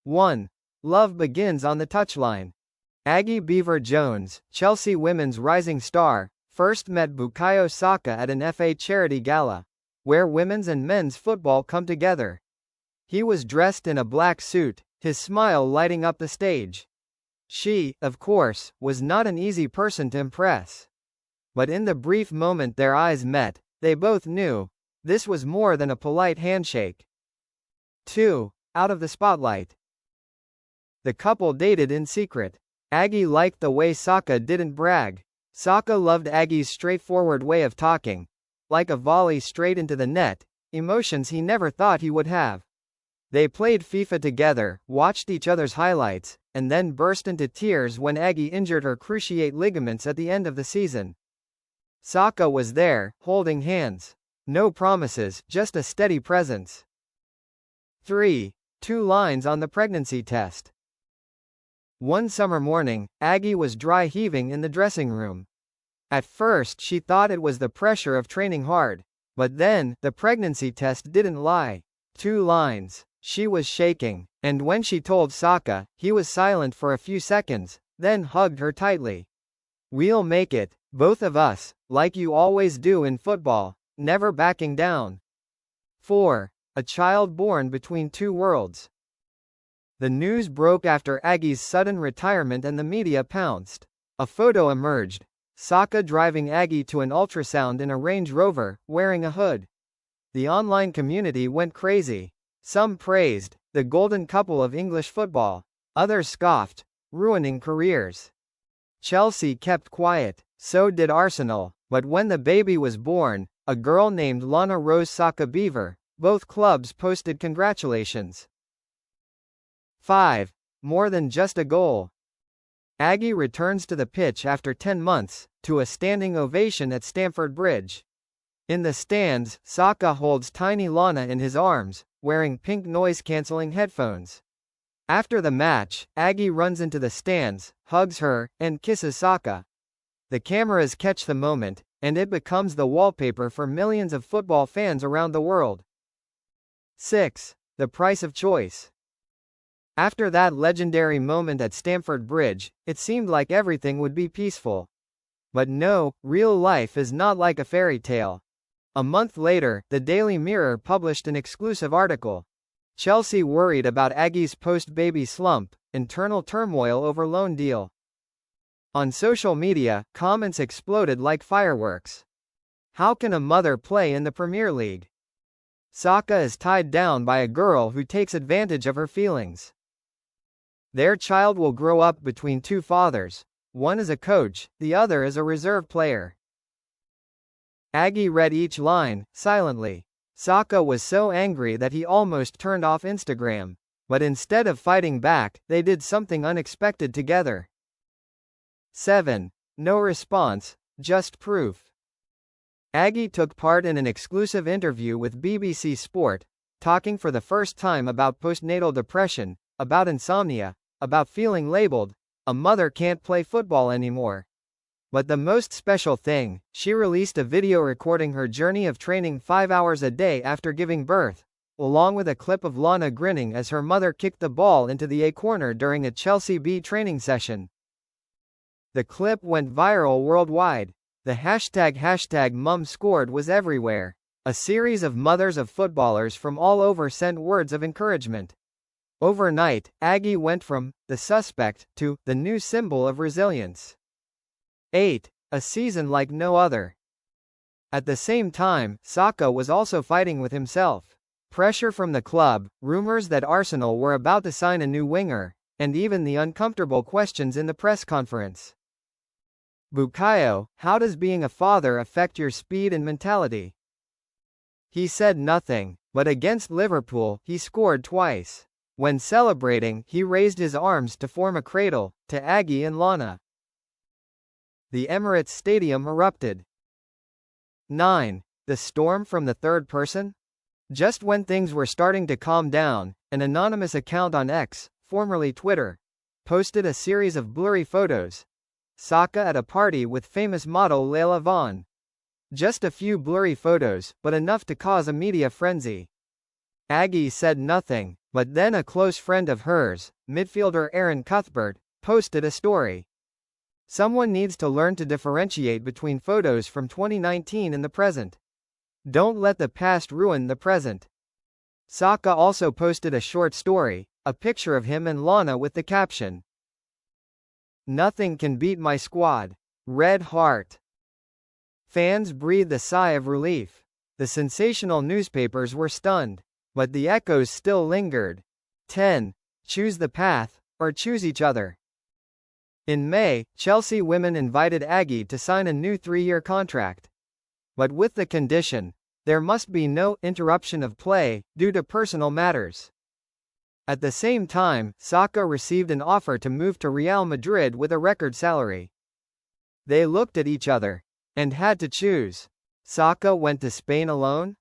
1. Love begins on the touchline. Aggie Beever-Jones, Chelsea women's rising star, first met Bukayo Saka at an FA charity gala, where women's and men's football come together. He was dressed in a black suit, his smile lighting up the stage. She, of course, was not an easy person to impress. But in the brief moment their eyes met, they both knew this was more than a polite handshake. 2. Out of the spotlight. The couple dated in secret. Aggie liked the way Saka didn't brag. Saka loved Aggie's straightforward way of talking, like a volley straight into the net, emotions he never thought he would have. They played FIFA together, watched each other's highlights, and then burst into tears when Aggie injured her cruciate ligaments at the end of the season. Saka was there, holding hands. No promises, just a steady presence. 3. 2 lines on the pregnancy test. One summer morning, Aggie was dry heaving in the dressing room. At first she thought it was the pressure of training hard. But then, the pregnancy test didn't lie. 2 lines. She was shaking, and when she told Saka, he was silent for a few seconds, then hugged her tightly. "We'll make it, both of us, like you always do in football, never backing down." 4. A child born between 2 worlds. The news broke after Aggie's sudden retirement and the media pounced. A photo emerged. Saka driving Aggie to an ultrasound in a Range Rover, wearing a hood. The online community went crazy. Some praised the golden couple of English football. Others scoffed, ruining careers. Chelsea kept quiet, so did Arsenal, but when the baby was born, a girl named Lana Rose Saka Beever, both clubs posted congratulations. 5. More than just a goal. Aggie returns to the pitch after 10 months, to a standing ovation at Stamford Bridge. In the stands, Saka holds tiny Lana in his arms, wearing pink noise-cancelling headphones. After the match, Aggie runs into the stands, hugs her, and kisses Saka. The cameras catch the moment, and it becomes the wallpaper for millions of football fans around the world. 6. The price of choice. After that legendary moment at Stamford Bridge, it seemed like everything would be peaceful. But no, real life is not like a fairy tale. A month later, the Daily Mirror published an exclusive article. Chelsea worried about Aggie's post-baby slump, internal turmoil over loan deal. On social media, comments exploded like fireworks. How can a mother play in the Premier League? Saka is tied down by a girl who takes advantage of her feelings. Their child will grow up between 2 fathers. One is a coach, the other is a reserve player. Aggie read each line, silently. Saka was so angry that he almost turned off Instagram. But instead of fighting back, they did something unexpected together. 7. No response, just proof. Aggie took part in an exclusive interview with BBC Sport, talking for the first time about postnatal depression, about insomnia, about feeling labeled, a mother can't play football anymore. But the most special thing, she released a video recording her journey of training 5 hours a day after giving birth, along with a clip of Lana grinning as her mother kicked the ball into the A corner during a Chelsea B training session. The clip went viral worldwide. The hashtag Mum Scored was everywhere. A series of mothers of footballers from all over sent words of encouragement. Overnight, Aggie went from the suspect to the new symbol of resilience. 8. A season like no other. At the same time, Saka was also fighting with himself. Pressure from the club, rumors that Arsenal were about to sign a new winger, and even the uncomfortable questions in the press conference. Bukayo, how does being a father affect your speed and mentality? He said nothing, but against Liverpool, he scored twice. When celebrating, he raised his arms to form a cradle, to Aggie and Lana. The Emirates Stadium erupted. 9. The storm from the third person? Just when things were starting to calm down, an anonymous account on X, formerly Twitter, posted a series of blurry photos. Saka at a party with famous model Layla Vaughn. Just a few blurry photos, but enough to cause a media frenzy. Aggie said nothing, but then a close friend of hers, midfielder Aaron Cuthbert, posted a story. Someone needs to learn to differentiate between photos from 2019 and the present. Don't let the past ruin the present. Saka also posted a short story, a picture of him and Lana with the caption, "Nothing can beat my squad. Red heart." Fans breathed a sigh of relief. The sensational newspapers were stunned. But the echoes still lingered. 10. Choose the path, or choose each other. In May, Chelsea women invited Aggie to sign a new 3-year contract. But with the condition, there must be no interruption of play, due to personal matters. At the same time, Saka received an offer to move to Real Madrid with a record salary. They looked at each other, and had to choose. Saka went to Spain alone?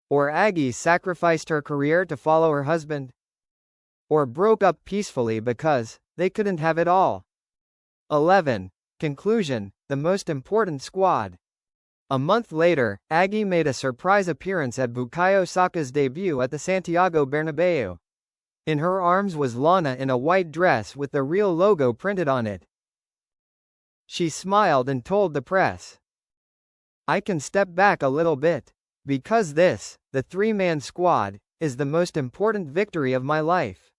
Or Aggie sacrificed her career to follow her husband? Or broke up peacefully because they couldn't have it all? 11. Conclusion: the most important squad. A month later, Aggie made a surprise appearance at Bukayo Saka's debut at the Santiago Bernabeu. In her arms was Lana in a white dress with the Real logo printed on it. She smiled and told the press, "I can step back a little bit. Because this, the 3-man squad, is the most important victory of my life."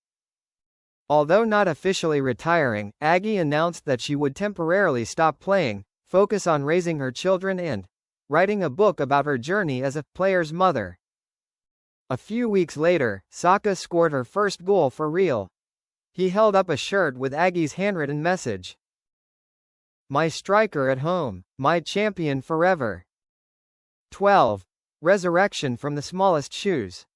Although not officially retiring, Aggie announced that she would temporarily stop playing, focus on raising her children and writing a book about her journey as a player's mother. A few weeks later, Saka scored her first goal for Real. He held up a shirt with Aggie's handwritten message, "My striker at home, my champion forever." 12. Resurrection from the smallest shoes.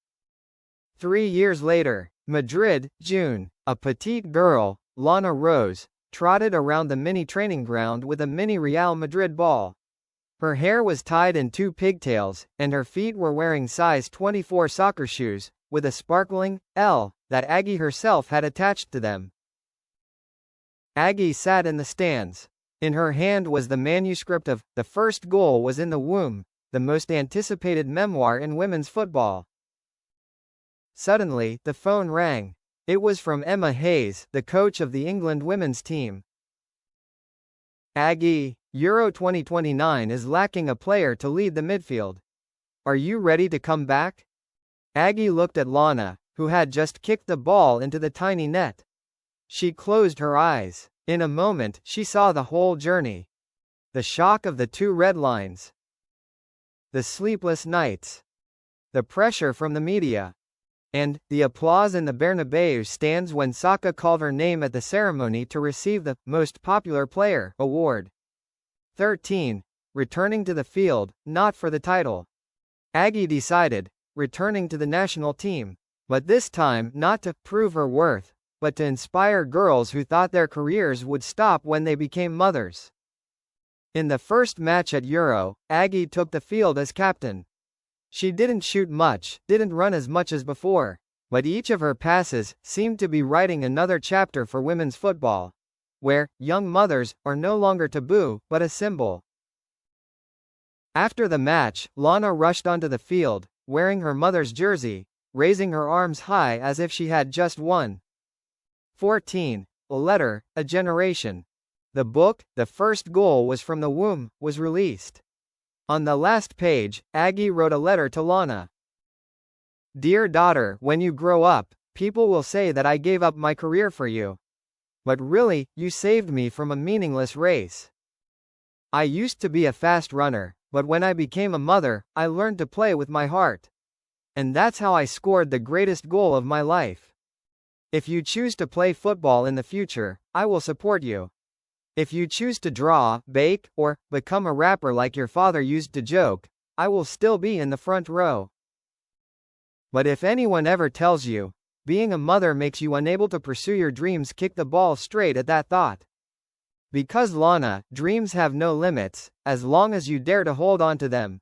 3 years later, Madrid, June, a petite girl, Lana Rose, trotted around the mini training ground with a mini Real Madrid ball. Her hair was tied in 2 pigtails, and her feet were wearing size 24 soccer shoes, with a sparkling L that Aggie herself had attached to them. Aggie sat in the stands. In her hand was the manuscript of "The First Goal Was in the Womb," the most anticipated memoir in women's football. Suddenly, the phone rang. It was from Emma Hayes, the coach of the England women's team. "Aggie, Euro 2029 is lacking a player to lead the midfield. Are you ready to come back?" Aggie looked at Lana, who had just kicked the ball into the tiny net. She closed her eyes. In a moment, she saw the whole journey. The shock of the 2 red lines. The sleepless nights. The pressure from the media. And the applause in the Bernabeu stands when Saka called her name at the ceremony to receive the Most Popular Player award. 13. Returning to the field, not for the title. Aggie decided, returning to the national team. But this time not to prove her worth, but to inspire girls who thought their careers would stop when they became mothers. In the first match at Euro, Aggie took the field as captain. She didn't shoot much, didn't run as much as before, but each of her passes seemed to be writing another chapter for women's football, where young mothers are no longer taboo, but a symbol. After the match, Lana rushed onto the field, wearing her mother's jersey, raising her arms high as if she had just won. 14. A Letter, a Generation. The book, The First Goal Was from the Womb, was released. On the last page, Aggie wrote a letter to Lana. "Dear daughter, when you grow up, people will say that I gave up my career for you. But really, you saved me from a meaningless race. I used to be a fast runner, but when I became a mother, I learned to play with my heart. And that's how I scored the greatest goal of my life. If you choose to play football in the future, I will support you. If you choose to draw, bake, or become a rapper like your father used to joke, I will still be in the front row. But if anyone ever tells you, being a mother makes you unable to pursue your dreams, kick the ball straight at that thought. Because Lana, dreams have no limits, as long as you dare to hold on to them."